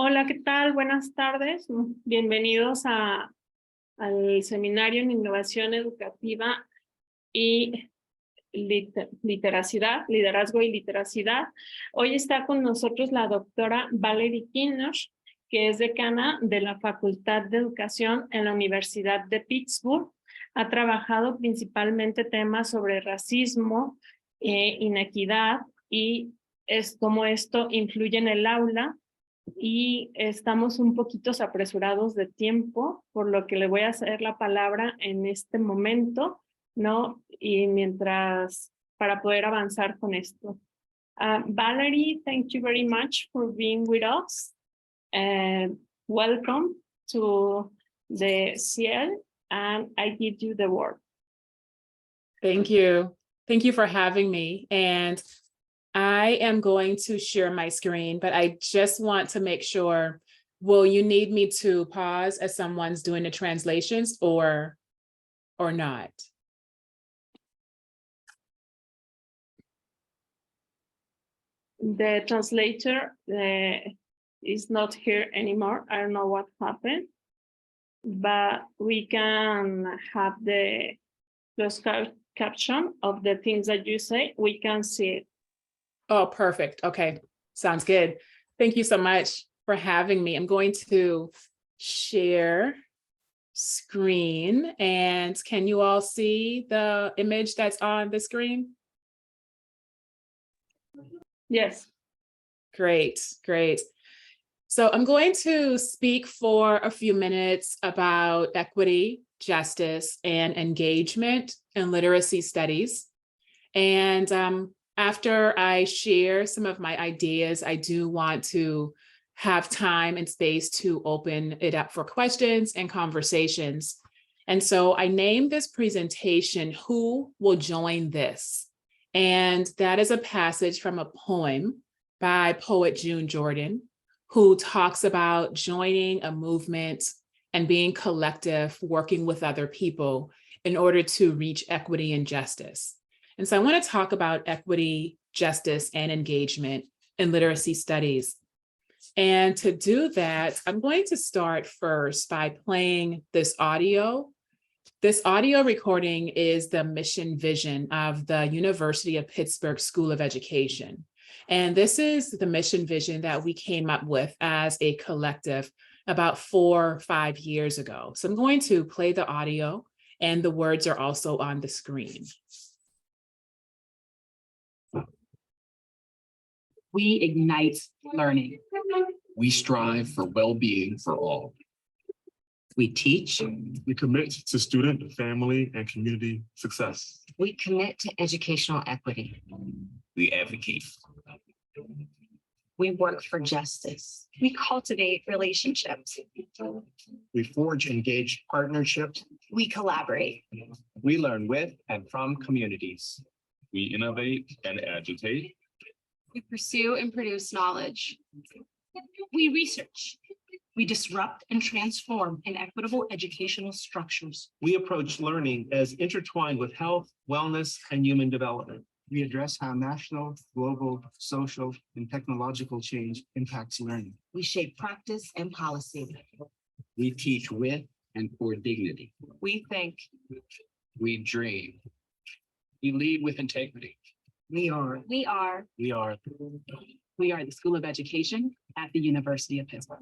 Hola, ¿qué tal? Buenas tardes. Bienvenidos al seminario en innovación educativa y liderazgo y literacidad. Hoy está con nosotros la doctora Valerie Kinloch, que es decana de la Facultad de Educación en la Universidad de Pittsburgh. Ha trabajado principalmente temas sobre racismo, inequidad y cómo esto influye en el aula. Y estamos un poquito apresurados de tiempo, por lo que le voy a hacer la palabra en este momento, ¿no? Y para poder avanzar con esto. Valerie, thank you very much for being with us. Welcome to the CIEL, and I give you the word. Thank you. Thank you for having me. And I am going to share my screen, but I just want to make sure, will you need me to pause as someone's doing the translations or not? The translator is not here anymore. I don't know what happened, but we can have the closed caption of the things that you say. We can see it. Oh, perfect. Okay, sounds good. Thank you so much for having me. I'm going to share screen, and can you all see the image that's on the screen? Yes. Great, great. So I'm going to speak for a few minutes about equity, justice, and engagement in literacy studies. And after I share some of my ideas, I do want to have time and space to open it up for questions and conversations. And so I named this presentation, Who Will Join This? And that is a passage from a poem by poet June Jordan, who talks about joining a movement and being collective, working with other people in order to reach equity and justice. And so I want to talk about equity, justice, and engagement in literacy studies. And to do that, I'm going to start first by playing this audio. This audio recording is the mission vision of the University of Pittsburgh School of Education. And this is the mission vision that we came up with as a collective about 4 or 5 years ago. So I'm going to play the audio, and the words are also on the screen. We ignite learning. We strive for well-being for all. We teach. We commit to student, family, and community success. We commit to educational equity. We advocate. We work for justice. We cultivate relationships. We forge engaged partnerships. We collaborate. We learn with and from communities. We innovate and agitate. We pursue and produce knowledge. We research. We disrupt and transform inequitable educational structures. We approach learning as intertwined with health, wellness, and human development. We address how national, global, social, and technological change impacts learning. We shape practice and policy. We teach with and for dignity. We think. We dream. We lead with integrity. We are the School of Education at the University of Pittsburgh.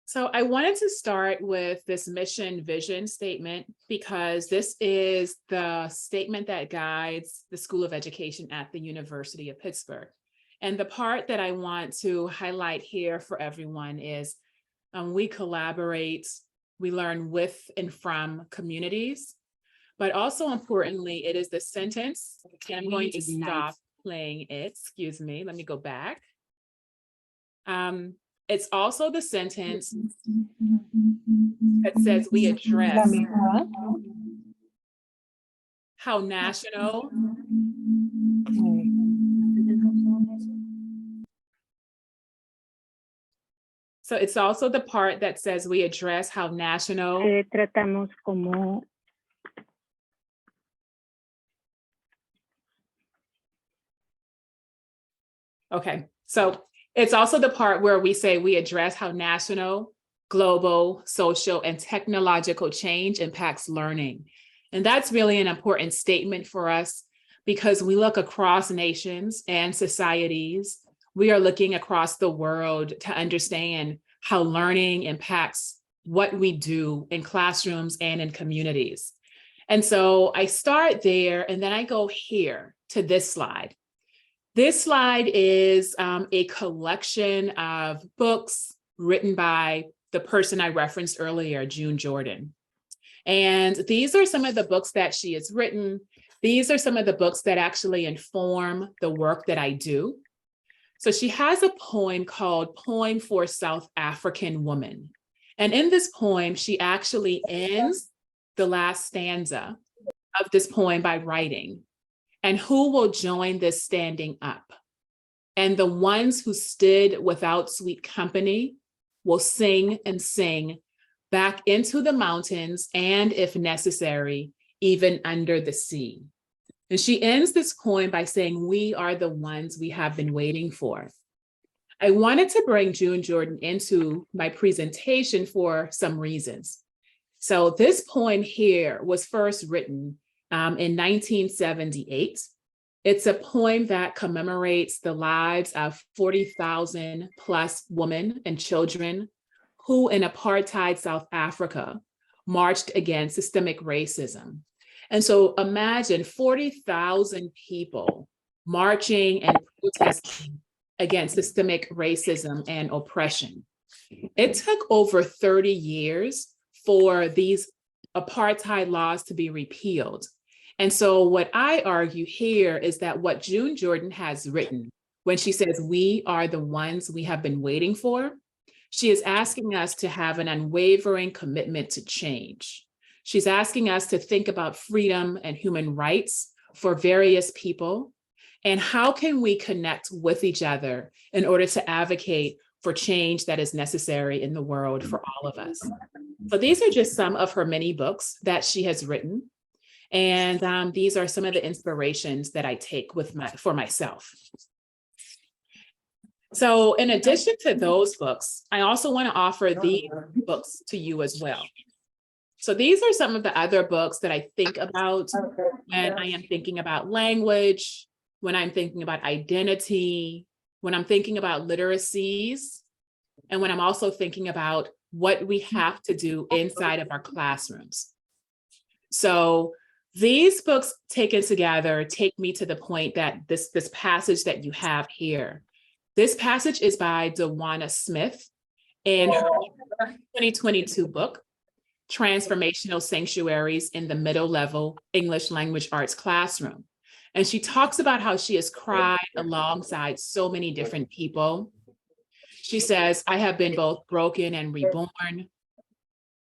So I wanted to start with this mission vision statement because this is the statement that guides the School of Education at the University of Pittsburgh. And the part that I want to highlight here for everyone is we collaborate, we learn with and from communities, but also importantly, it is the sentence, and I'm going to stop playing it, excuse me, let me go back. It's also the sentence that says we address how national so it's also the part that says we address how national tratamos como okay, so It's also the part where we say we address how national, global, social, and technological change impacts learning. And that's really an important statement for us because we look across nations and societies. We are looking across the world to understand how learning impacts what we do in classrooms and in communities. And so I start there and then I go here to this slide. This slide is a collection of books written by the person I referenced earlier, June Jordan. And these are some of the books that she has written. These are some of the books that actually inform the work that I do. So she has a poem called Poem for South African Woman. And in this poem, she actually ends the last stanza of this poem by writing, "And who will join this standing up? And the ones who stood without sweet company will sing and sing back into the mountains and, if necessary, even under the sea." And she ends this poem by saying, "We are the ones we have been waiting for." I wanted to bring June Jordan into my presentation for some reasons. So this poem here was first written in 1978. It's a poem that commemorates the lives of 40,000 plus women and children who in apartheid South Africa marched against systemic racism. And so imagine 40,000 people marching and protesting against systemic racism and oppression. It took over 30 years for these apartheid laws to be repealed. And so what I argue here is that what June Jordan has written, when she says, "We are the ones we have been waiting for," she is asking us to have an unwavering commitment to change. She's asking us to think about freedom and human rights for various people, and how can we connect with each other in order to advocate for change that is necessary in the world for all of us. So these are just some of her many books that she has written. And these are some of the inspirations that I take for myself. So in addition to those books, I also want to offer these books to you as well. So these are some of the other books that I think about when I am thinking about language, when I'm thinking about identity, when I'm thinking about literacies, and when I'm also thinking about what we have to do inside of our classrooms. So these books taken together take me to the point that this passage that you have here, this passage is by Dawana Smith in her 2022 book, Transformational Sanctuaries in the Middle Level English Language Arts Classroom. And she talks about how she has cried alongside so many different people. She says, "I have been both broken and reborn,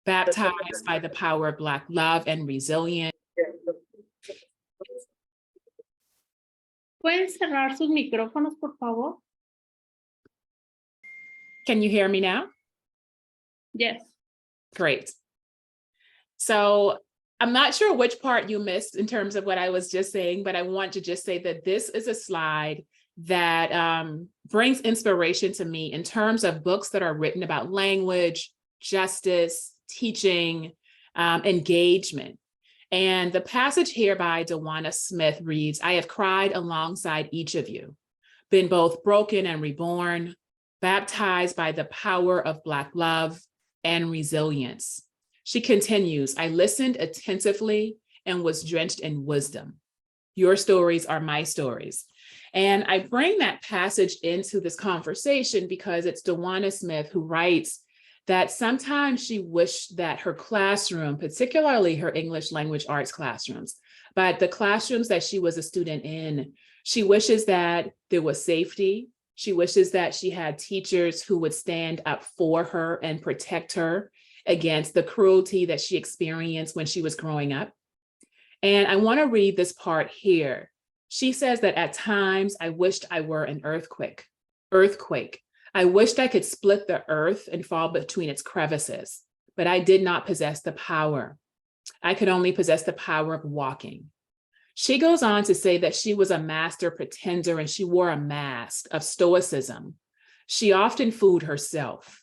baptized by the power of Black love and resilience." ¿Pueden cerrar sus micrófonos, por favor? Can you hear me now? Yes. Great. So I'm not sure which part you missed in terms of what I was just saying, but I want to just say that this is a slide that brings inspiration to me in terms of books that are written about language, justice, teaching, engagement. And the passage here by Dawana Smith reads, "I have cried alongside each of you, been both broken and reborn, baptized by the power of Black love and resilience." She continues, "I listened attentively and was drenched in wisdom. Your stories are my stories." And I bring that passage into this conversation because it's Dawana Smith who writes that sometimes she wished that her classroom, particularly her English language arts classrooms, but the classrooms that she was a student in, she wishes that there was safety. She wishes that she had teachers who would stand up for her and protect her against the cruelty that she experienced when she was growing up. And I want to read this part here. She says that at times I wished I were an earthquake. I wished I could split the earth and fall between its crevices, but I did not possess the power. I could only possess the power of walking. She goes on to say that she was a master pretender and she wore a mask of stoicism, she often fooled herself.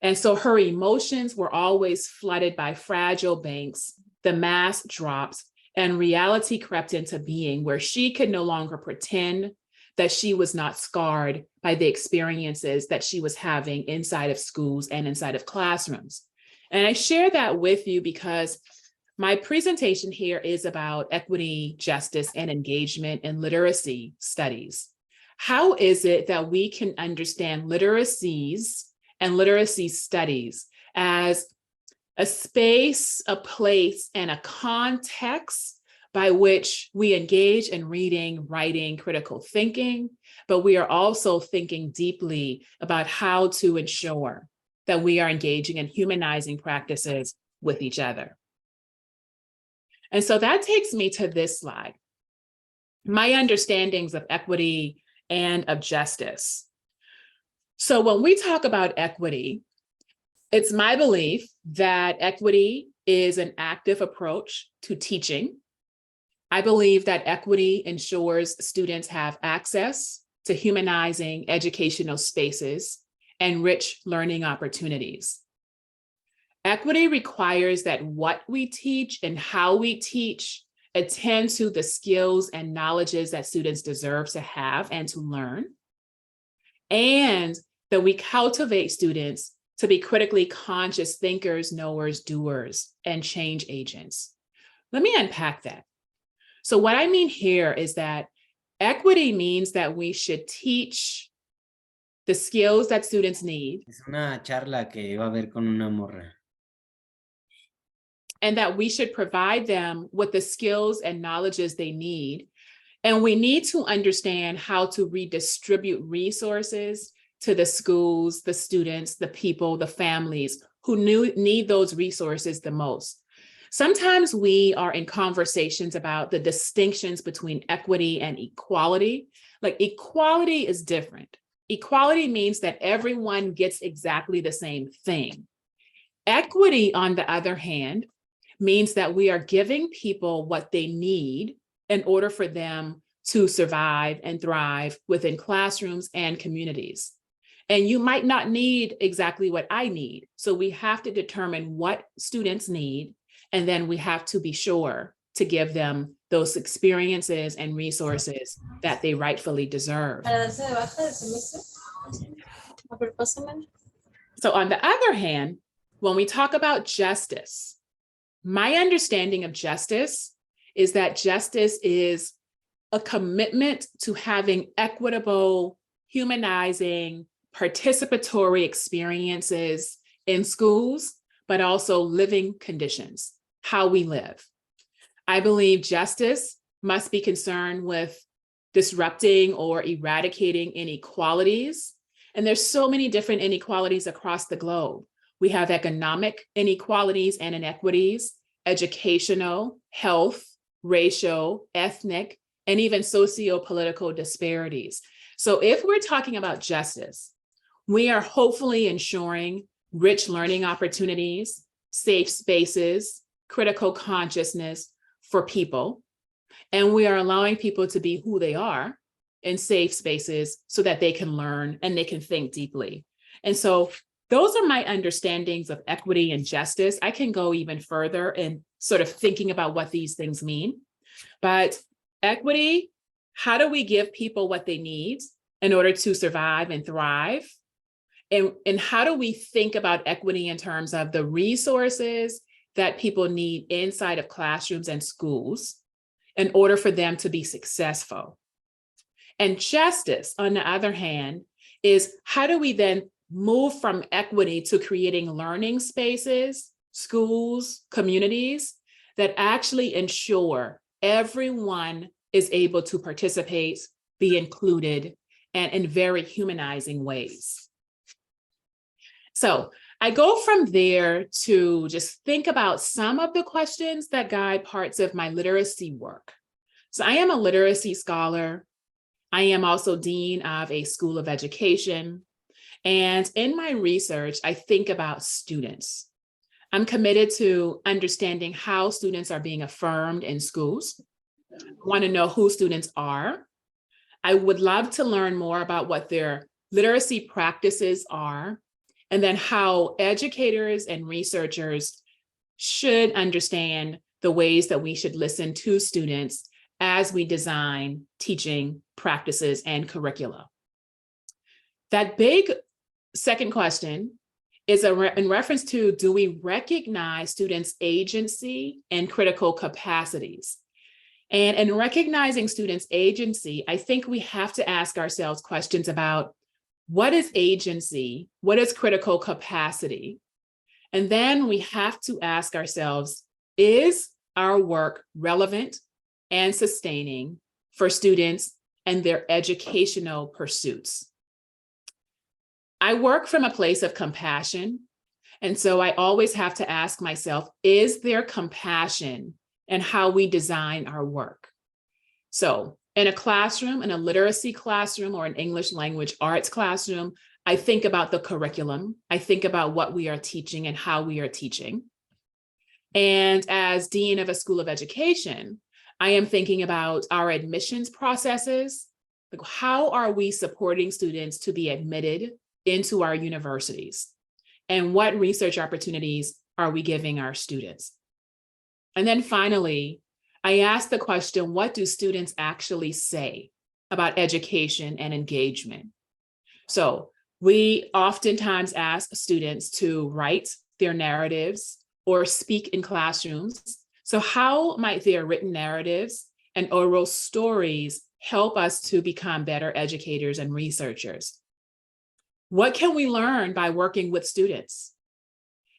And so her emotions were always flooded by fragile banks, the mask dropped, and reality crept into being where she could no longer pretend that she was not scarred by the experiences that she was having inside of schools and inside of classrooms. And I share that with you because my presentation here is about equity, justice, and engagement in literacy studies. How is it that we can understand literacies and literacy studies as a space, a place, and a context by which we engage in reading, writing, critical thinking, but we are also thinking deeply about how to ensure that we are engaging in humanizing practices with each other. And so that takes me to this slide. My understandings of equity and of justice. So when we talk about equity, it's my belief that equity is an active approach to teaching. I believe that equity ensures students have access to humanizing educational spaces and rich learning opportunities. Equity requires that what we teach and how we teach attend to the skills and knowledges that students deserve to have and to learn, and that we cultivate students to be critically conscious thinkers, knowers, doers, and change agents. Let me unpack that. So what I mean here is that equity means that we should teach the skills that students need. Es una charla que iba a ver con una morra. And that we should provide them with the skills and knowledges they need. And we need to understand how to redistribute resources to the schools, the students, the people, the families who need those resources the most. Sometimes we are in conversations about the distinctions between equity and equality. Like, equality is different. Equality means that everyone gets exactly the same thing. Equity, on the other hand, means that we are giving people what they need in order for them to survive and thrive within classrooms and communities. And you might not need exactly what I need. So we have to determine what students need, and then we have to be sure to give them those experiences and resources that they rightfully deserve. So on the other hand, when we talk about justice, my understanding of justice is that justice is a commitment to having equitable, humanizing, participatory experiences in schools, but also living conditions, how we live. I believe justice must be concerned with disrupting or eradicating inequalities. And there's so many different inequalities across the globe. We have economic inequalities and inequities, educational, health, racial, ethnic, and even socio-political disparities. So if we're talking about justice, we are hopefully ensuring rich learning opportunities, safe spaces, critical consciousness for people. And we are allowing people to be who they are in safe spaces so that they can learn and they can think deeply. And so those are my understandings of equity and justice. I can go even further in sort of thinking about what these things mean. But equity, how do we give people what they need in order to survive and thrive? And how do we think about equity in terms of the resources that people need inside of classrooms and schools in order for them to be successful? And justice, on the other hand, is how do we then move from equity to creating learning spaces, schools, communities that actually ensure everyone is able to participate, be included, and in very humanizing ways. So I go from there to just think about some of the questions that guide parts of my literacy work. So I am a literacy scholar. I am also dean of a school of education. And in my research, I think about students. I'm committed to understanding how students are being affirmed in schools. I want to know who students are. I would love to learn more about what their literacy practices are, and then how educators and researchers should understand the ways that we should listen to students as we design teaching practices and curricula. That big second question is in reference to, do we recognize students' agency and critical capacities? And in recognizing students' agency, I think we have to ask ourselves questions about what is agency, what is critical capacity? And then we have to ask ourselves, is our work relevant and sustaining for students and their educational pursuits? I work from a place of compassion. And so I always have to ask myself, is there compassion in how we design our work? So in a classroom, in a literacy classroom or an English language arts classroom, I think about the curriculum. I think about what we are teaching and how we are teaching. And as Dean of a School of Education, I am thinking about our admissions processes. Like, how are we supporting students to be admitted into our universities? And what research opportunities are we giving our students? And then finally, I asked the question, what do students actually say about education and engagement? So we oftentimes ask students to write their narratives or speak in classrooms. So how might their written narratives and oral stories help us to become better educators and researchers? What can we learn by working with students?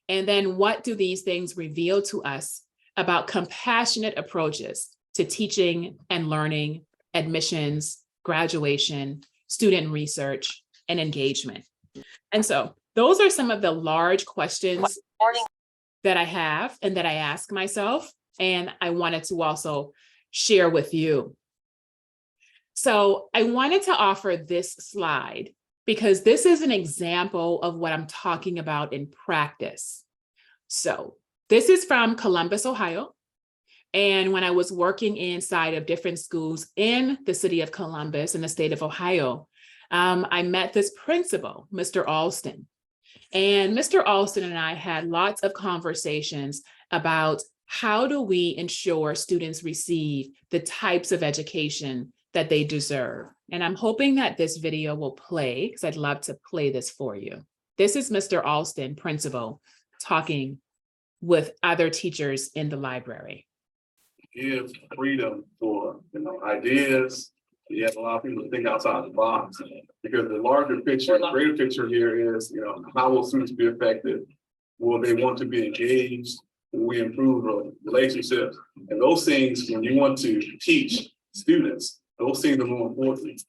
And then what do these things reveal to us about compassionate approaches to teaching and learning, admissions, graduation, student research, and engagement? And so those are some of the large questions that I have and that I ask myself, and I wanted to also share with you. So I wanted to offer this slide because this is an example of what I'm talking about in practice. So this is from Columbus, Ohio. And when I was working inside of different schools in the city of Columbus in the state of Ohio, I met this principal, Mr. Alston. And Mr. Alston and I had lots of conversations about how do we ensure students receive the types of education that they deserve. And I'm hoping that this video will play, because I'd love to play this for you. This is Mr. Alston, principal, talking with other teachers in the library. Give freedom for ideas. You have a lot of people to think outside the box, because the larger picture, the greater picture here is, how will students be effective? Will they want to be engaged? Will we improve relationships? And those things, when you want to teach students, those things are more important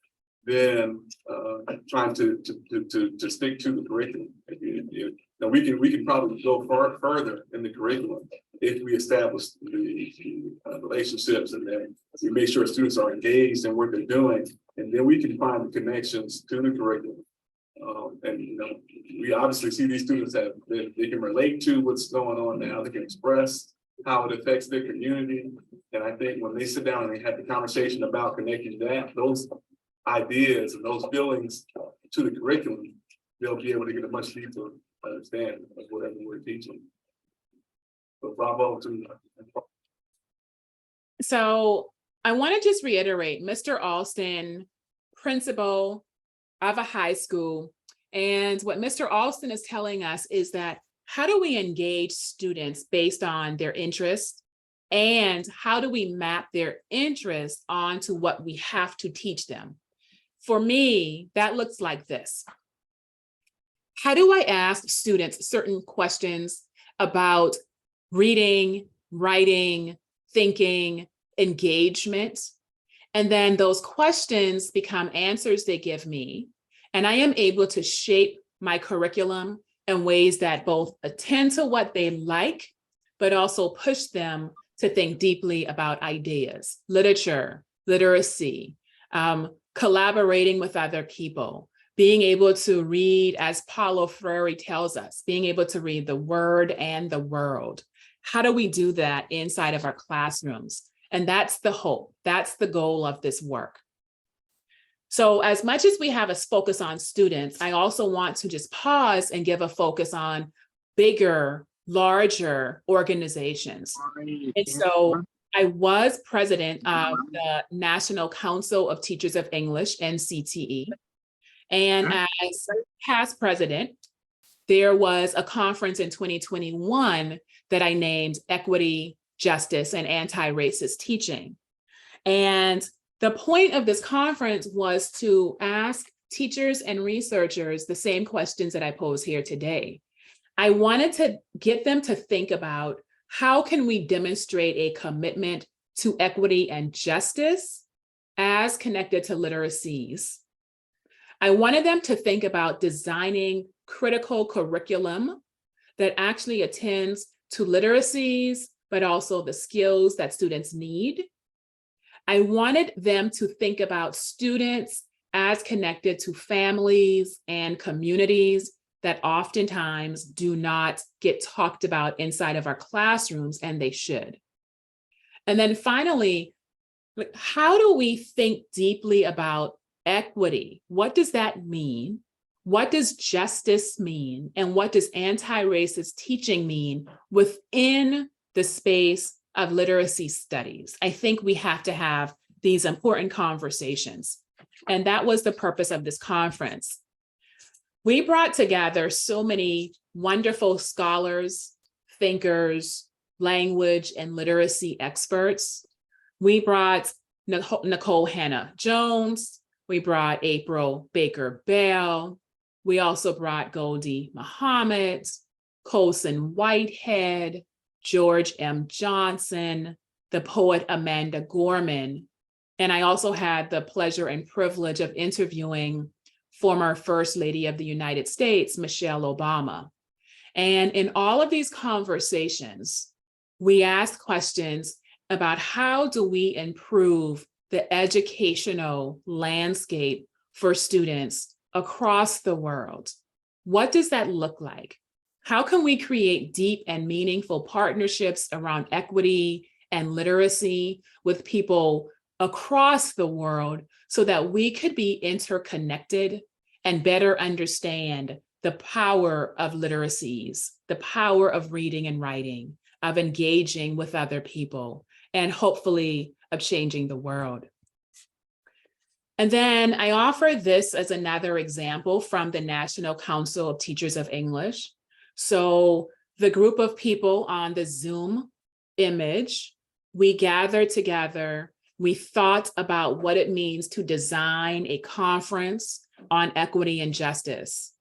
than trying to stick to the curriculum. Now we can probably go further in the curriculum if we establish the relationships, and then we make sure students are engaged in what they're doing, and then we can find the connections to the curriculum. And we obviously see these students that they can relate to what's going on now. They can express how it affects their community. And I think when they sit down and they have the conversation about connecting those ideas and those feelings to the curriculum, they'll be able to get a much deeper understanding of whatever we're teaching. So bravo to. So I want to just reiterate, Mr. Alston, principal of a high school, and what Mr. Alston is telling us is that how do we engage students based on their interests, and how do we map their interests onto what we have to teach them? For me, that looks like this. How do I ask students certain questions about reading, writing, thinking, engagement? And then those questions become answers they give me, and I am able to shape my curriculum in ways that both attend to what they like, but also push them to think deeply about ideas, literature, literacy, collaborating with other people, being able to read, as Paulo Freire tells us, being able to read the word and the world. How do we do that inside of our classrooms? And that's the hope. That's the goal of this work. So as much as we have a focus on students, I also want to just pause and give a focus on bigger, larger organizations. And so I was president of the National Council of Teachers of English, NCTE. And as past president, there was a conference in 2021 that I named Equity, Justice, and Anti-Racist Teaching. And the point of this conference was to ask teachers and researchers the same questions that I pose here today. I wanted to get them to think about how can we demonstrate a commitment to equity and justice as connected to literacies. I wanted them to think about designing critical curriculum that actually attends to literacies, but also the skills that students need. I wanted them to think about students as connected to families and communities that oftentimes do not get talked about inside of our classrooms, and they should. And then finally, how do we think deeply about equity? What does that mean? What does justice mean? And what does anti-racist teaching mean within the space of literacy studies? I think we have to have these important conversations. And that was the purpose of this conference. We brought together so many wonderful scholars, thinkers, language and literacy experts. We brought Nicole Hannah-Jones. We brought Abril Baker-Bell. We also brought Goldie Muhammad, Colson Whitehead, George M. Johnson, the poet Amanda Gorman. And I also had the pleasure and privilege of interviewing former First Lady of the United States, Michelle Obama. And in all of these conversations, we asked questions about how do we improve the educational landscape for students across the world? What does that look like? How can we create deep and meaningful partnerships around equity and literacy with people across the world so that we could be interconnected and better understand the power of literacies, the power of reading and writing, of engaging with other people, and hopefully of changing the world. And then I offer this as another example from the National Council of Teachers of English. So the group of people on the Zoom image, we gathered together, we thought about what it means to design a conference on equity and justice.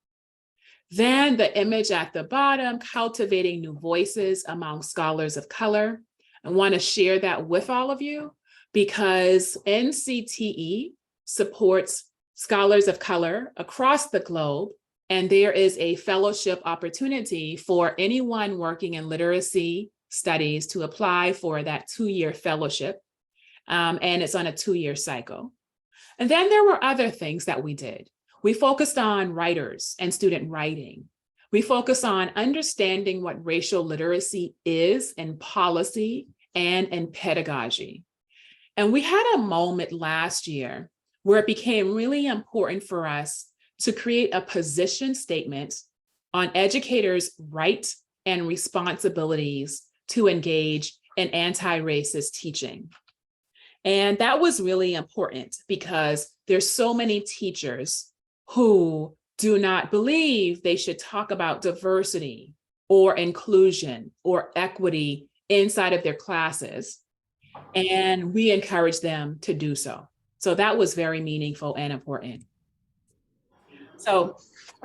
Then the image at the bottom, cultivating new voices among scholars of color. I want to share that with all of you because NCTE supports scholars of color across the globe, and there is a fellowship opportunity for anyone working in literacy studies to apply for that 2-year fellowship, and it's on a 2-year cycle. And then there were other things that we did. We focused on writers and student writing. We focused on understanding what racial literacy is in policy and in pedagogy. And we had a moment last year where it became really important for us to create a position statement on educators' rights and responsibilities to engage in anti-racist teaching. And that was really important because there's so many teachers who do not believe they should talk about diversity or inclusion or equity inside of their classes. And we encourage them to do so. So that was very meaningful and important. So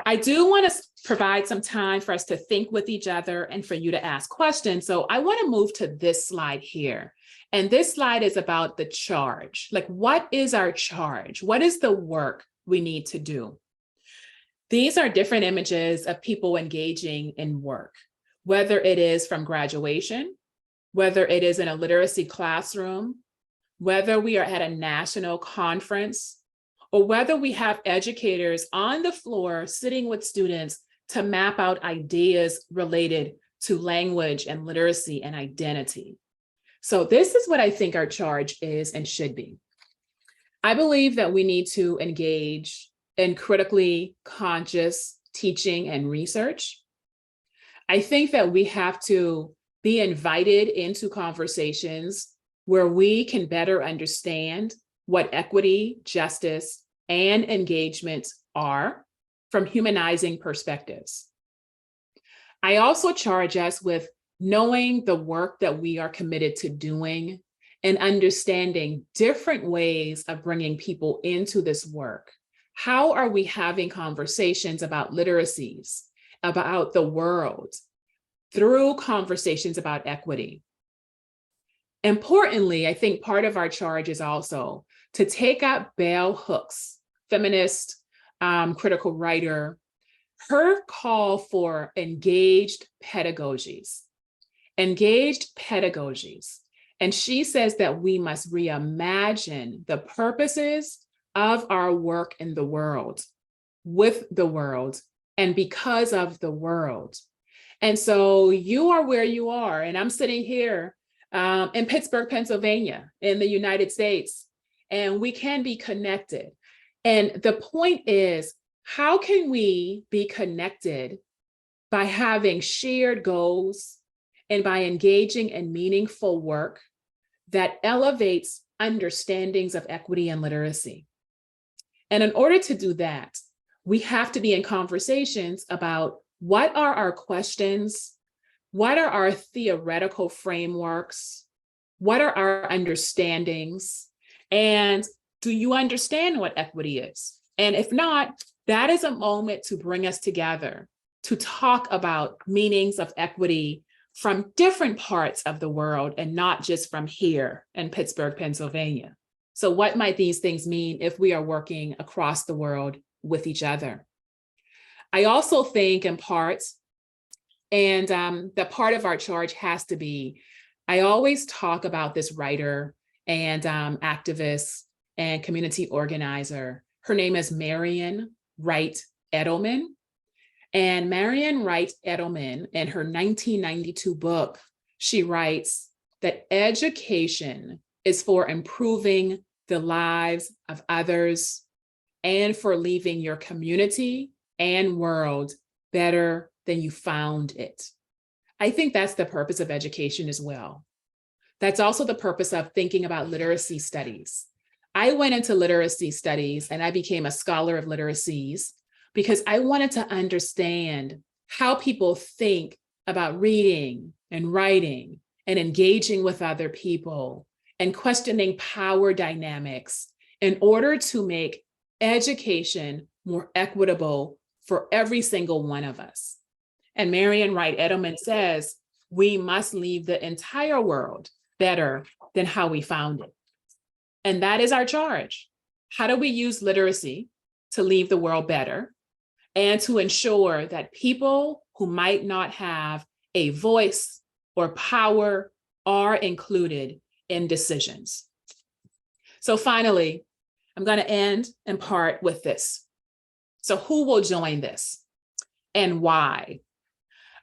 I do want to provide some time for us to think with each other and for you to ask questions. So I want to move to this slide here. And this slide is about the charge. Like, what is our charge? What is the work we need to do? These are different images of people engaging in work, whether it is from graduation, whether it is in a literacy classroom, whether we are at a national conference, or whether we have educators on the floor sitting with students to map out ideas related to language and literacy and identity. So this is what I think our charge is and should be. I believe that we need to engage in critically conscious teaching and research. I think that we have to be invited into conversations where we can better understand what equity, justice, and engagement are from humanizing perspectives. I also charge us with knowing the work that we are committed to doing and understanding different ways of bringing people into this work. How are we having conversations about literacies, about the world, through conversations about equity? Importantly, I think part of our charge is also to take up Bell Hooks, feminist, critical writer, her call for engaged pedagogies. And she says that we must reimagine the purposes of our work in the world, with the world, and because of the world. And so you are where you are, and I'm sitting here in Pittsburgh, Pennsylvania, in the United States, and we can be connected. And the point is, how can we be connected by having shared goals and by engaging in meaningful work that elevates understandings of equity and literacy? And in order to do that, we have to be in conversations about what are our questions, what are our theoretical frameworks, what are our understandings, and do you understand what equity is? And if not, that is a moment to bring us together to talk about meanings of equity from different parts of the world and not just from here in Pittsburgh, Pennsylvania. So what might these things mean if we are working across the world with each other? I also think in part, and that part of our charge has to be, I always talk about this writer and activist and community organizer. Her name is Marian Wright Edelman. And Marian Wright Edelman, in her 1992 book, she writes that education is for improving the lives of others and for leaving your community and world better than you found it. I think that's the purpose of education as well. That's also the purpose of thinking about literacy studies. I went into literacy studies and I became a scholar of literacies because I wanted to understand how people think about reading and writing and engaging with other people and questioning power dynamics in order to make education more equitable for every single one of us. And Marian Wright Edelman says, we must leave the entire world better than how we found it. And that is our charge. How do we use literacy to leave the world better and to ensure that people who might not have a voice or power are included in decisions? So finally, I'm going to end in part with this. So who will join this and why?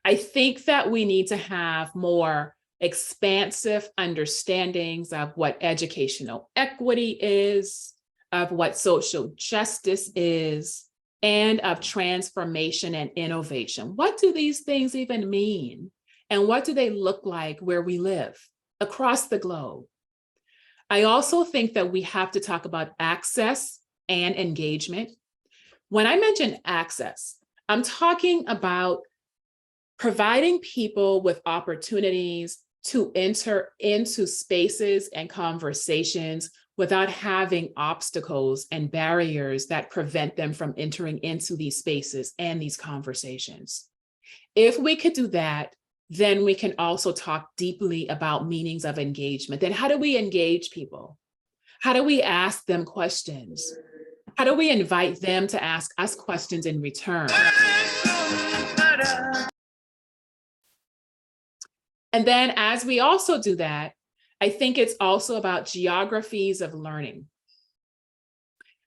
I think that we need to have more expansive understandings of what educational equity is, of what social justice is, and of transformation and innovation. What do these things even mean? And what do they look like where we live across the globe? I also think that we have to talk about access and engagement. When I mention access, I'm talking about providing people with opportunities to enter into spaces and conversations without having obstacles and barriers that prevent them from entering into these spaces and these conversations. If we could do that, then we can also talk deeply about meanings of engagement. Then how do we engage people? How do we ask them questions? How do we invite them to ask us questions in return? And then as we also do that, I think it's also about geographies of learning.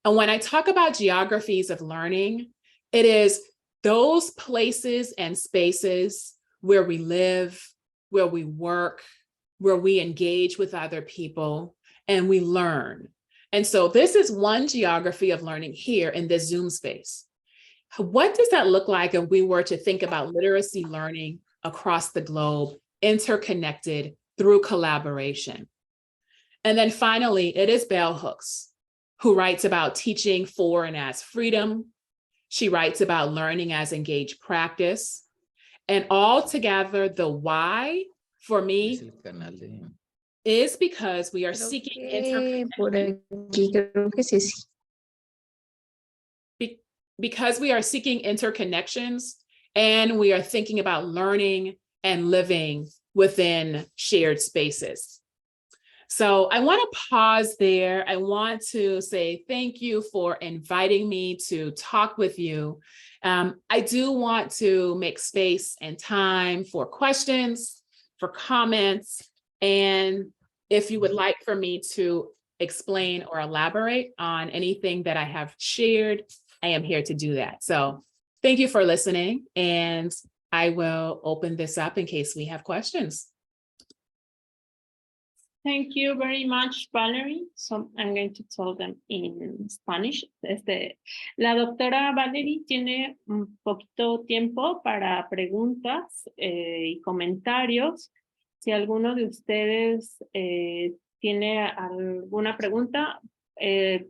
And when I talk about geographies of learning, it is those places and spaces where we live, where we work, where we engage with other people, and we learn. And so this is one geography of learning here in this Zoom space. What does that look like if we were to think about literacy learning across the globe, interconnected through collaboration? And then finally, it is Bell Hooks, who writes about teaching for and as freedom. She writes about learning as engaged practice. And altogether, the why for me is because we are seeking because we are seeking interconnections, and we are thinking about learning and living within shared spaces. So I want to pause there. I want to say thank you for inviting me to talk with you. I do want to make space and time for questions, for comments, and if you would like for me to explain or elaborate on anything that I have shared, I am here to do that. So thank you for listening, and I will open this up in case we have questions. Thank you very much, Valerie. So I'm going to tell them in Spanish. La doctora Valerie tiene un poquito tiempo para preguntas y comentarios. Si alguno de ustedes tiene alguna pregunta,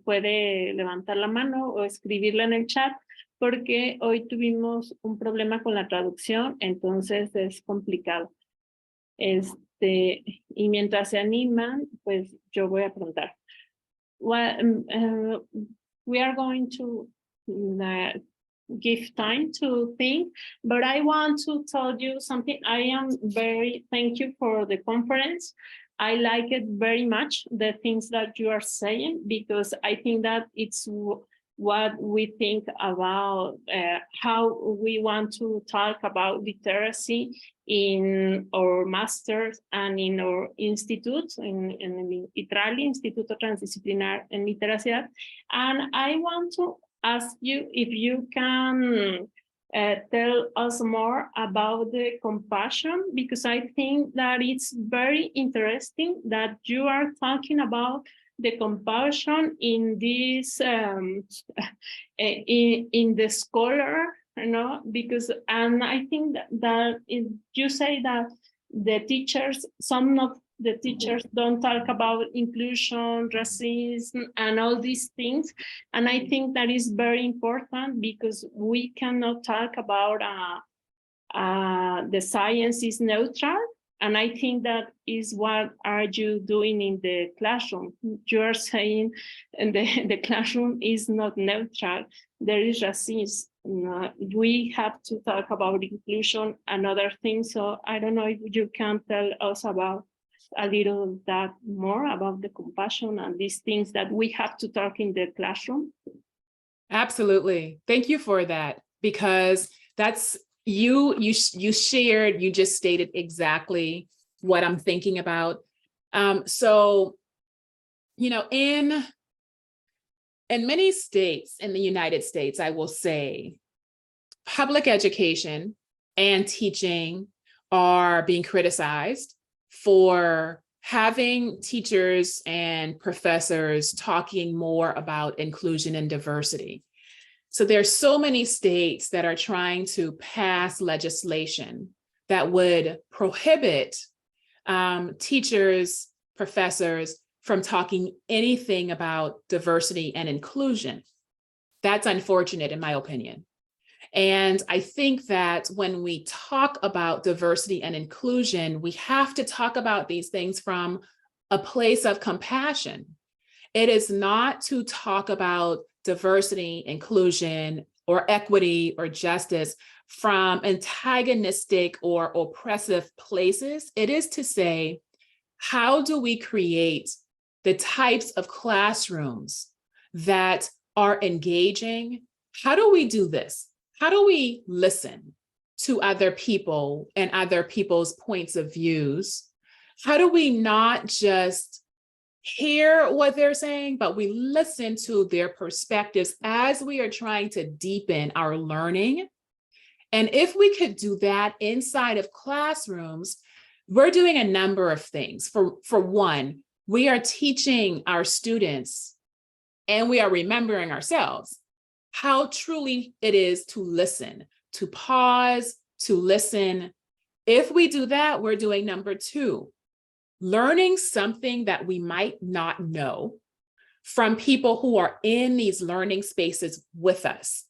puede levantar la mano o escribirla en el chat, porque hoy tuvimos un problema con la traducción, entonces es complicado. Y mientras se animan, pues yo voy a preguntar. We are going to give time to think, but I want to tell you something. Thank you for the conference. I like it very much, the things that you are saying, because I think that it's what we think about how we want to talk about literacy in our masters and in our institute, in ITRALI, Instituto Transdisciplinar en Literacidad. And I want to ask you if you can tell us more about the compassion, because I think that it's very interesting that you are talking about the compassion in this in the scholar, you know, because, and I think that you say that the teachers, some of the teachers don't talk about inclusion, racism, and all these things. And I think that is very important, because we cannot talk about the science is neutral. And I think that is what are you doing in the classroom. You are saying the classroom is not neutral. There is racism. We have to talk about inclusion and other things. So I don't know if you can tell us about a little that more about the compassion and these things that we have to talk in the classroom. Absolutely. Thank you for that, because that's you shared, you just stated exactly what I'm thinking about. So, you know, in many states in the United States, I will say public education and teaching are being criticized for having teachers and professors talking more about inclusion and diversity. So there's so many states that are trying to pass legislation that would prohibit teachers, professors from talking anything about diversity and inclusion. That's unfortunate, in my opinion. And I think that when we talk about diversity and inclusion, we have to talk about these things from a place of compassion. It is not to talk about diversity, inclusion, or equity or justice from antagonistic or oppressive places. It is to say, how do we create the types of classrooms that are engaging? How do we do this? How do we listen to other people and other people's points of views? How do we not just hear what they're saying, but we listen to their perspectives as we are trying to deepen our learning? And if we could do that inside of classrooms, we're doing a number of things. For one, we are teaching our students and we are remembering ourselves, how truly it is to listen, to pause, to listen. If we do that, we're doing number 2, learning something that we might not know from people who are in these learning spaces with us.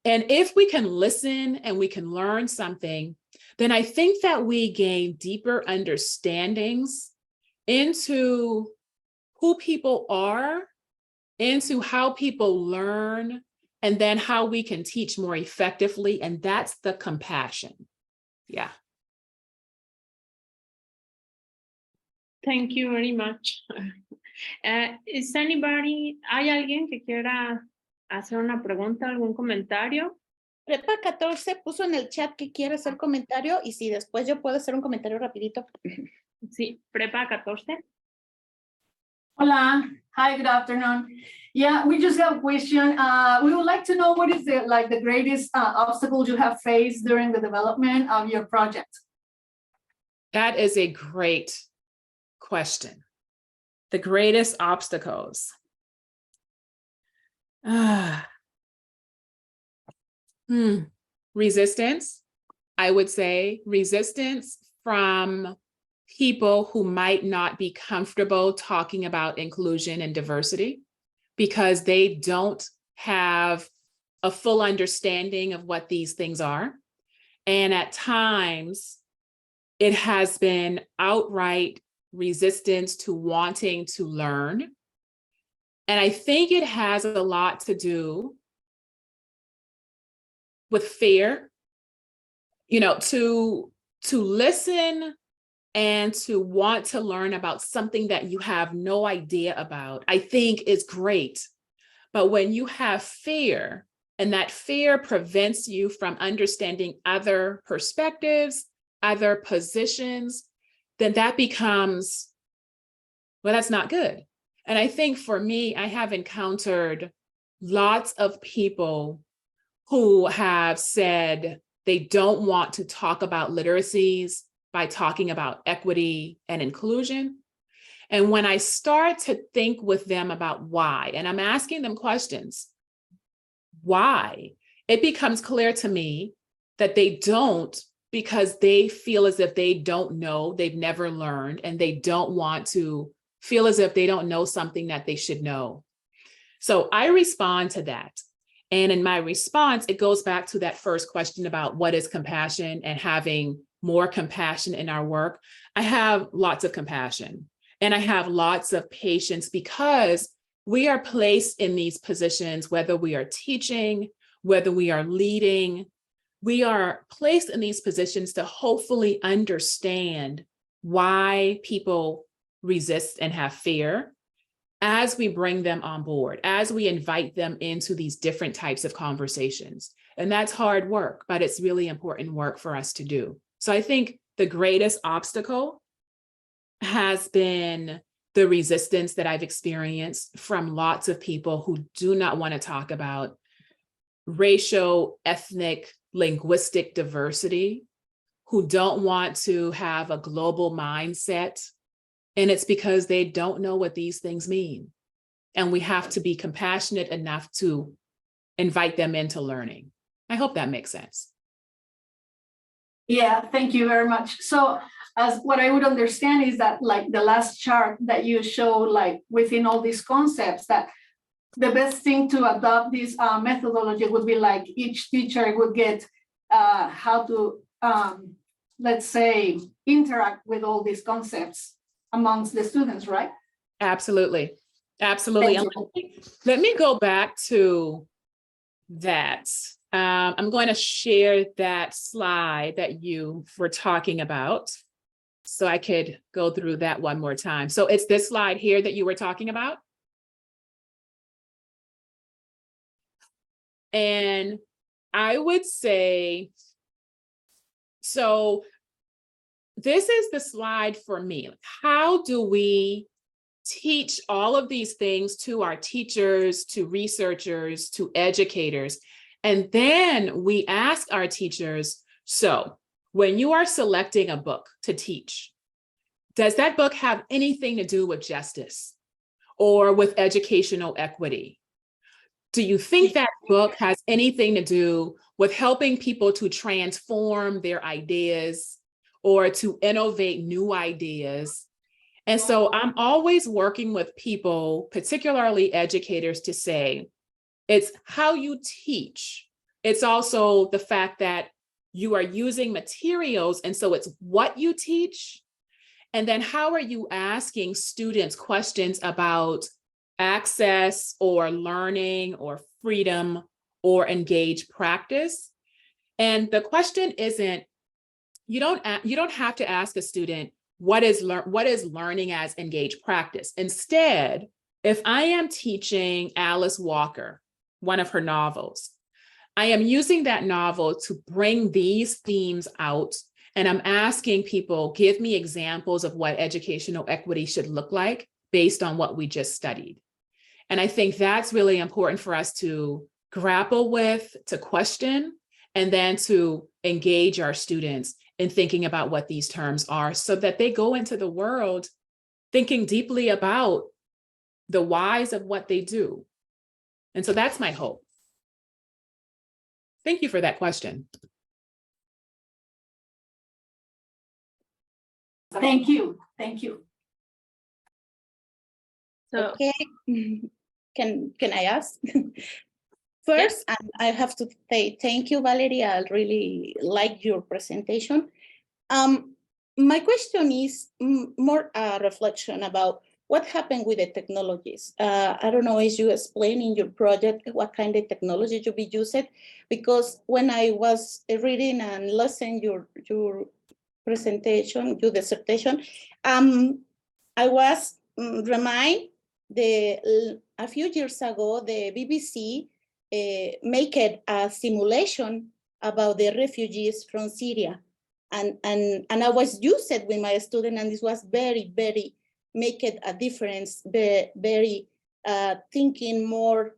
And if we can listen and we can learn something, then I think that we gain deeper understandings into who people are, into how people learn, and then how we can teach more effectively. And that's the compassion. Yeah. Thank you very much. Is anybody, ¿hay alguien que quiera hacer una pregunta, algún comentario? Prepa 14 puso en el chat que quiere hacer comentario y si después yo puedo hacer un comentario rapidito. Sí, Prepa 14. Hola. Hi, good afternoon. Yeah, we just have a question. We would like to know what is the greatest obstacles you have faced during the development of your project? That is a great question. The greatest obstacles. Resistance, I would say. Resistance from people who might not be comfortable talking about inclusion and diversity because they don't have a full understanding of what these things are. And at times, it has been outright resistance to wanting to learn. And I think it has a lot to do with fear, to listen and to want to learn about something that you have no idea about, I think is great. But when you have fear, and that fear prevents you from understanding other perspectives, other positions, then that becomes, well, that's not good. And I think for me, I have encountered lots of people who have said they don't want to talk about literacies by talking about equity and inclusion. And when I start to think with them about why, and I'm asking them questions, why, it becomes clear to me that they don't because they feel as if they don't know, they've never learned, and they don't want to feel as if they don't know something that they should know. So I respond to that. And in my response, it goes back to that first question about what is compassion and having more compassion in our work. I have lots of compassion and I have lots of patience because we are placed in these positions, whether we are teaching, whether we are leading, we are placed in these positions to hopefully understand why people resist and have fear as we bring them on board, as we invite them into these different types of conversations. And that's hard work, but it's really important work for us to do. So I think the greatest obstacle has been the resistance that I've experienced from lots of people who do not want to talk about racial, ethnic, linguistic diversity, who don't want to have a global mindset. And it's because they don't know what these things mean. And we have to be compassionate enough to invite them into learning. I hope that makes sense. Yeah, thank you very much. So as what I would understand is that like the last chart that you show, like within all these concepts, that the best thing to adopt this methodology would be like each teacher would get how to, let's say, interact with all these concepts amongst the students, right? Absolutely. Absolutely. Let me go back to that. I'm going to share that slide that you were talking about so I could go through that one more time. So it's this slide here that you were talking about. And I would say, so this is the slide for me. How do we teach all of these things to our teachers, to researchers, to educators? And then we ask our teachers, so when you are selecting a book to teach, does that book have anything to do with justice? or with educational equity? Do you think that book has anything to do with helping people to transform their ideas or to innovate new ideas? And so I'm always working with people, particularly educators, to say, it's how you teach. It's also the fact that you are using materials, and so it's what you teach. And then how are you asking students questions about access or learning or freedom or engaged practice? And the question isn't, you don't have to ask a student, what is learning as engaged practice? Instead, if I am teaching Alice Walker, one of her novels, I am using that novel to bring these themes out, and I'm asking people, give me examples of what educational equity should look like based on what we just studied. And I think that's really important for us to grapple with, to question, and then to engage our students in thinking about what these terms are so that they go into the world thinking deeply about the whys of what they do. And so that's my hope. Thank you for that question. Thank you. Thank you. So, okay, can I ask? First, I have to say thank you, Valerie. I really like your presentation. My question is more a reflection about what happened with the technologies. I don't know, as you explain in your project, what kind of technology you be used, because when I was reading and listening your presentation, your dissertation, I was reminded a few years ago, the BBC made a simulation about the refugees from Syria. And I was used it with my student, and this was very, very make it a difference, very thinking more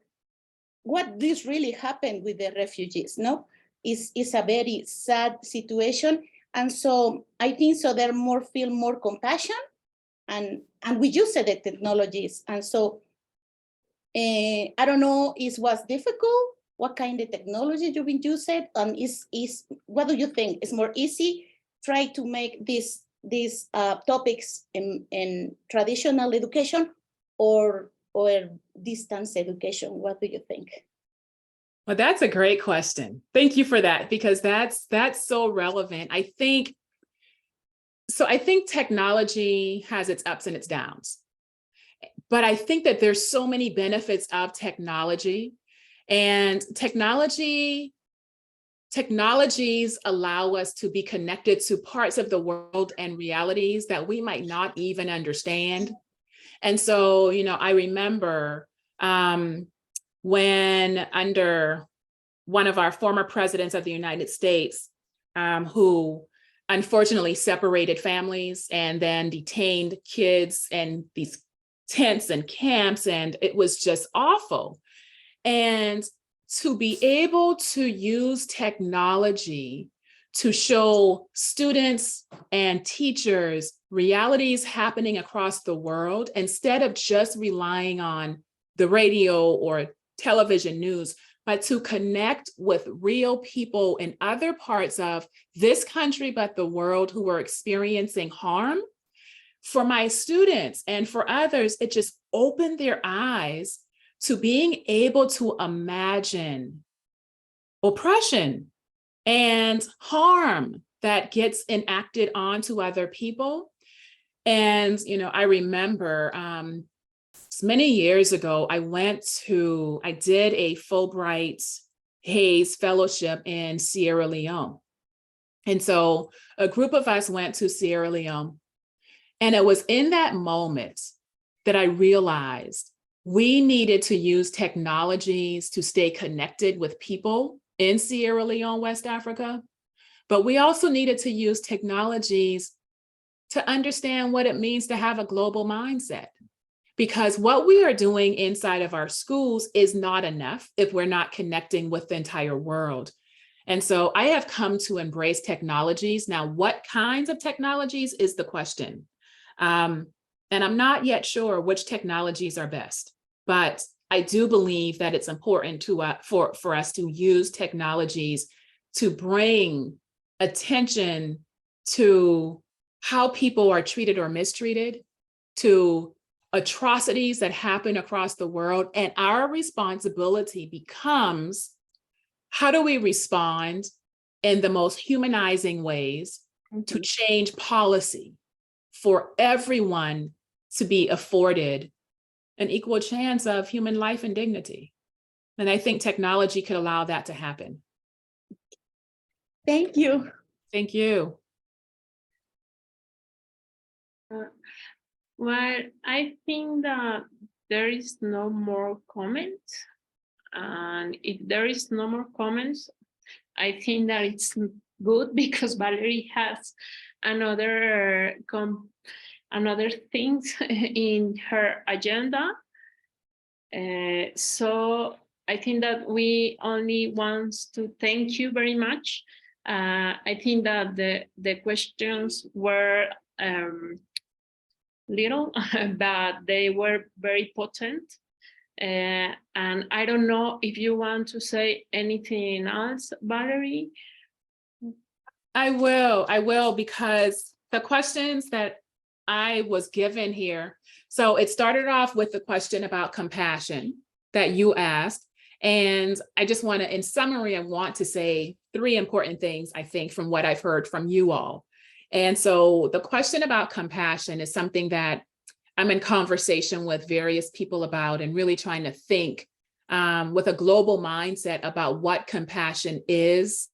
what this really happened with the refugees, no? Is a very sad situation. And so I think so they're feel more compassion, and we use the technologies. And so I don't know, was difficult? What kind of technology you've been using? And what do you think? Is more easy try to make these topics in traditional education or distance education? What do you think? Well, that's a great question. Thank you for that, because that's so relevant. I think technology has its ups and its downs, but I think that there's so many benefits of technology, and technologies allow us to be connected to parts of the world and realities that we might not even understand. And so, I remember when under one of our former presidents of the United States, who unfortunately separated families and then detained kids in these tents and camps, and it was just awful. And to be able to use technology to show students and teachers realities happening across the world, instead of just relying on the radio or television news, but to connect with real people in other parts of this country, but the world, who are experiencing harm. For my students and for others, it just opened their eyes to being able to imagine oppression and harm that gets enacted onto other people. And, I remember many years ago, I did a Fulbright Hays Fellowship in Sierra Leone. And so a group of us went to Sierra Leone. And it was in that moment that I realized we needed to use technologies to stay connected with people in Sierra Leone, West Africa. But we also needed to use technologies to understand what it means to have a global mindset. Because what we are doing inside of our schools is not enough if we're not connecting with the entire world. And so I have come to embrace technologies. Now, what kinds of technologies is the question. And I'm not yet sure which technologies are best, but I do believe that it's important to for us to use technologies to bring attention to how people are treated or mistreated, to atrocities that happen across the world. And our responsibility becomes, how do we respond in the most humanizing ways to change policy for everyone to be afforded an equal chance of human life and dignity? And I think technology could allow that to happen. Thank you. Thank you. Well, I think that there is no more comments. And if there is no more comments, I think that it's good because Valerie has another things in her agenda. So I think that we only want to thank you very much. I think that the questions were little, but they were very potent. And I don't know if you want to say anything else, Valerie. I will, because the questions that I was given here, so it started off with the question about compassion that you asked. And I just want to, in summary, I want to say 3 important things, I think, from what I've heard from you all. And so the question about compassion is something that I'm in conversation with various people about, and really trying to think with a global mindset about what compassion is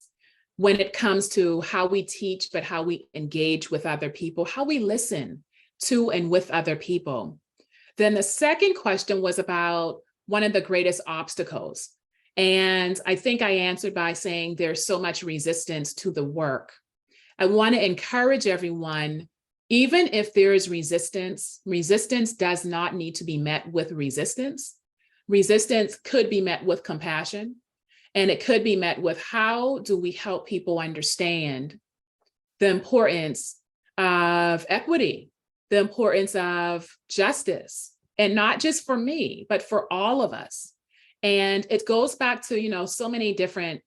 when it comes to how we teach, but how we engage with other people, how we listen to and with other people. Then the second question was about one of the greatest obstacles. And I think I answered by saying there's so much resistance to the work. I want to encourage everyone, even if there is resistance, resistance does not need to be met with resistance. Resistance could be met with compassion, and it could be met with, how do we help people understand the importance of equity, the importance of justice, and not just for me, but for all of us. And it goes back to, so many different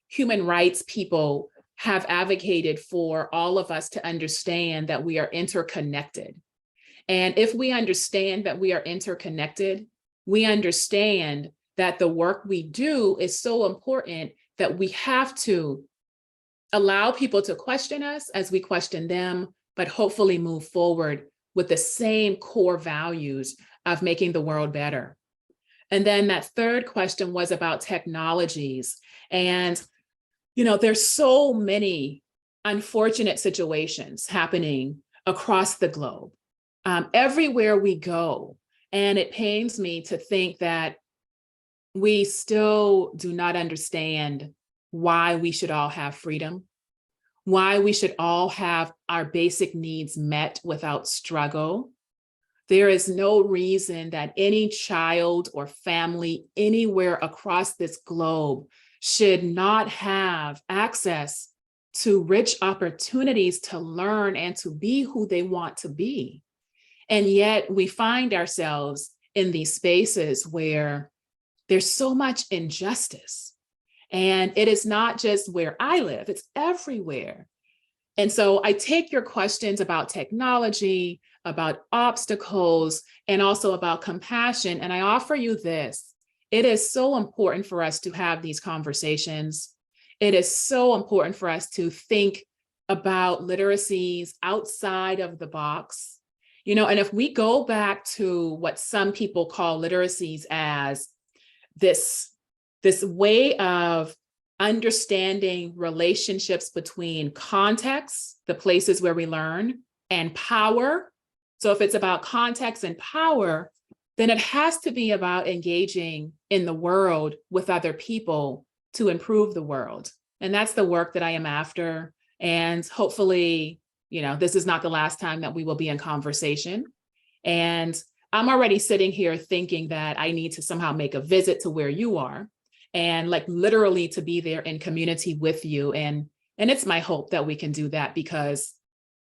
human rights people have advocated for all of us to understand that we are interconnected. And if we understand that we are interconnected, we understand that the work we do is so important that we have to allow people to question us as we question them, but hopefully move forward with the same core values of making the world better. And then that third question was about technologies. And there's so many unfortunate situations happening across the globe, everywhere we go. And it pains me to think that we still do not understand why we should all have freedom, why we should all have our basic needs met without struggle. There is no reason that any child or family anywhere across this globe should not have access to rich opportunities to learn and to be who they want to be. And yet we find ourselves in these spaces where there's so much injustice. And it is not just where I live, it's everywhere. And so I take your questions about technology, about obstacles, and also about compassion, and I offer you this. It is so important for us to have these conversations. It is so important for us to think about literacies outside of the box. And if we go back to what some people call literacies as this way of understanding relationships between context, the places where we learn, and power. So if it's about context and power, then it has to be about engaging in the world with other people to improve the world. And that's the work that I am after. And hopefully, this is not the last time that we will be in conversation. And I'm already sitting here thinking that I need to somehow make a visit to where you are, and literally to be there in community with you. And it's my hope that we can do that, because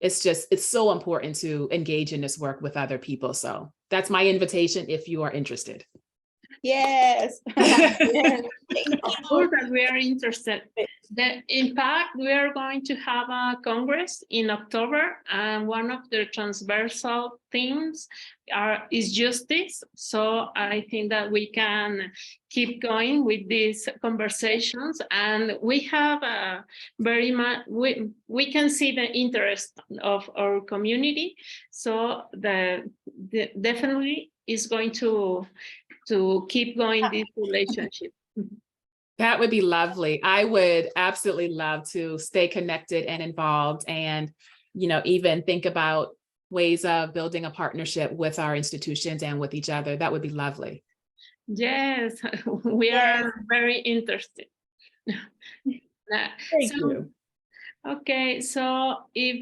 it's so important to engage in this work with other people. So that's my invitation if you are interested. Yes. Yes. Thank Of you. course, that we are interested. In fact, we are going to have a Congress in October, and one of the transversal themes is justice. So I think that we can keep going with these conversations, and we have very much, we can see the interest of our community. So definitely is going to keep going this relationship. That would be lovely. I would absolutely love to stay connected and involved and, even think about ways of building a partnership with our institutions and with each other. That would be lovely. Yes, we are very interested. Thank you. Okay, so if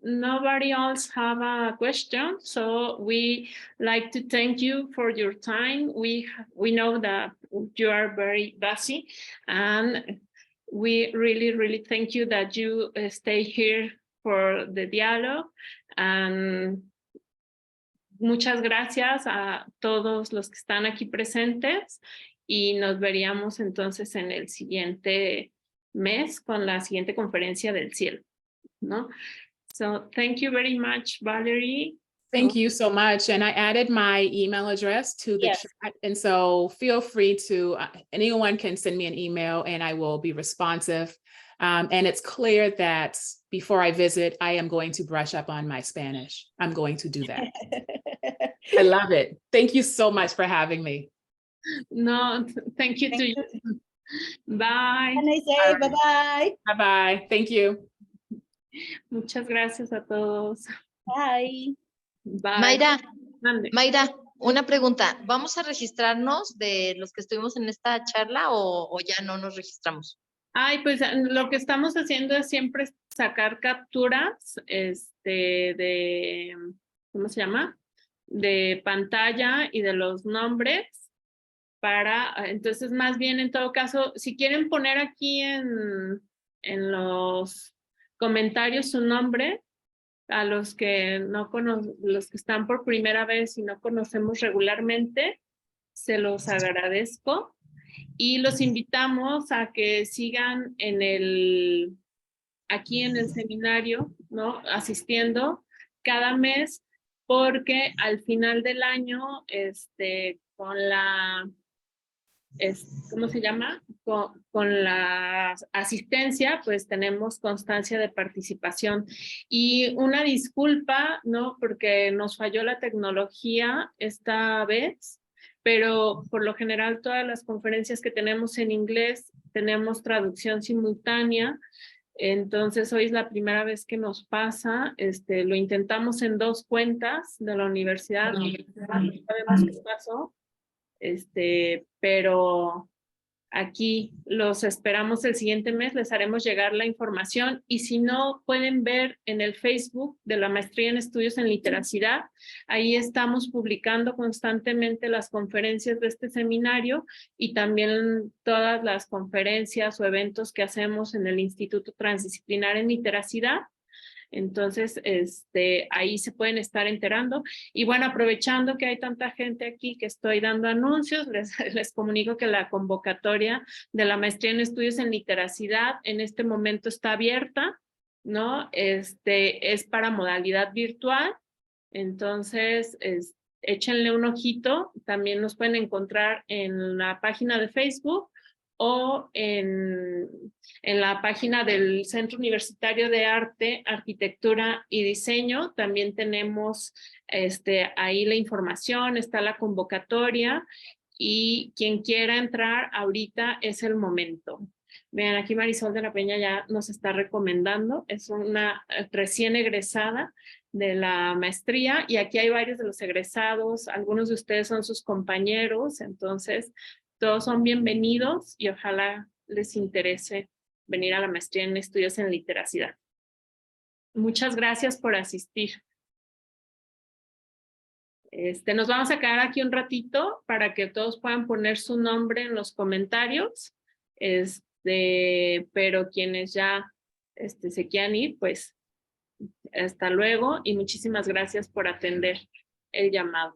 nobody else have a question, so we like to thank you for your time. We know that you are very busy, and we really thank you that you stay here for the dialogue. And muchas gracias a todos los que están aquí presentes, y nos veríamos entonces en el siguiente mes con la siguiente conferencia del cielo, ¿no? So thank you very much, Valerie. Thank you so much. And I added my email address to the chat. And so feel free to, anyone can send me an email and I will be responsive. And it's clear that before I visit, I am going to brush up on my Spanish. I'm going to do that. I love it. Thank you so much for having me. No, thank you to you. Bye. Have a nice day. Bye-bye. Bye-bye. Thank you. Muchas gracias a todos. Bye. Bye. Mayra, una pregunta. ¿Vamos a registrarnos de los que estuvimos en esta charla o ya no nos registramos? Ay, pues lo que estamos haciendo es siempre sacar capturas de, ¿cómo se llama? De pantalla y de los nombres. Entonces, más bien, en todo caso, si quieren poner aquí en los comentarios su nombre, a los que los que están por primera vez y no conocemos regularmente, se los agradezco. Y los invitamos a que sigan aquí en el seminario, ¿no? Asistiendo cada mes, porque al final del año, con la... ¿cómo se llama? Con la asistencia, pues tenemos constancia de participación. Y una disculpa, ¿no? Porque nos falló la tecnología esta vez, pero por lo general todas las conferencias que tenemos en inglés tenemos traducción simultánea. Entonces hoy es la primera vez que nos pasa. Lo intentamos en 2 cuentas de la universidad, no sabemos qué pasó. Pero aquí los esperamos el siguiente mes, les haremos llegar la información, y si no, pueden ver en el Facebook de la Maestría en Estudios en Literacidad. Ahí estamos publicando constantemente las conferencias de este seminario y también todas las conferencias o eventos que hacemos en el Instituto Transdisciplinar en Literacidad. Entonces, ahí se pueden estar enterando. Y bueno, aprovechando que hay tanta gente aquí que estoy dando anuncios, les comunico que la convocatoria de la Maestría en Estudios en Literacidad en este momento está abierta, ¿no? Es para modalidad virtual. Entonces, échenle un ojito. También nos pueden encontrar en la página de Facebook o en la página del Centro Universitario de Arte, Arquitectura y Diseño. También tenemos ahí la información, está la convocatoria, y quien quiera entrar ahorita es el momento. Vean, aquí Marisol de la Peña ya nos está recomendando, es una recién egresada de la maestría, y aquí hay varios de los egresados, algunos de ustedes son sus compañeros, entonces todos son bienvenidos y ojalá les interese venir a la Maestría en Estudios en Literacidad. Muchas gracias por asistir. Nos vamos a quedar aquí un ratito para que todos puedan poner su nombre en los comentarios, pero quienes ya se quieran ir, pues Hasta luego y muchísimas gracias por atender el llamado.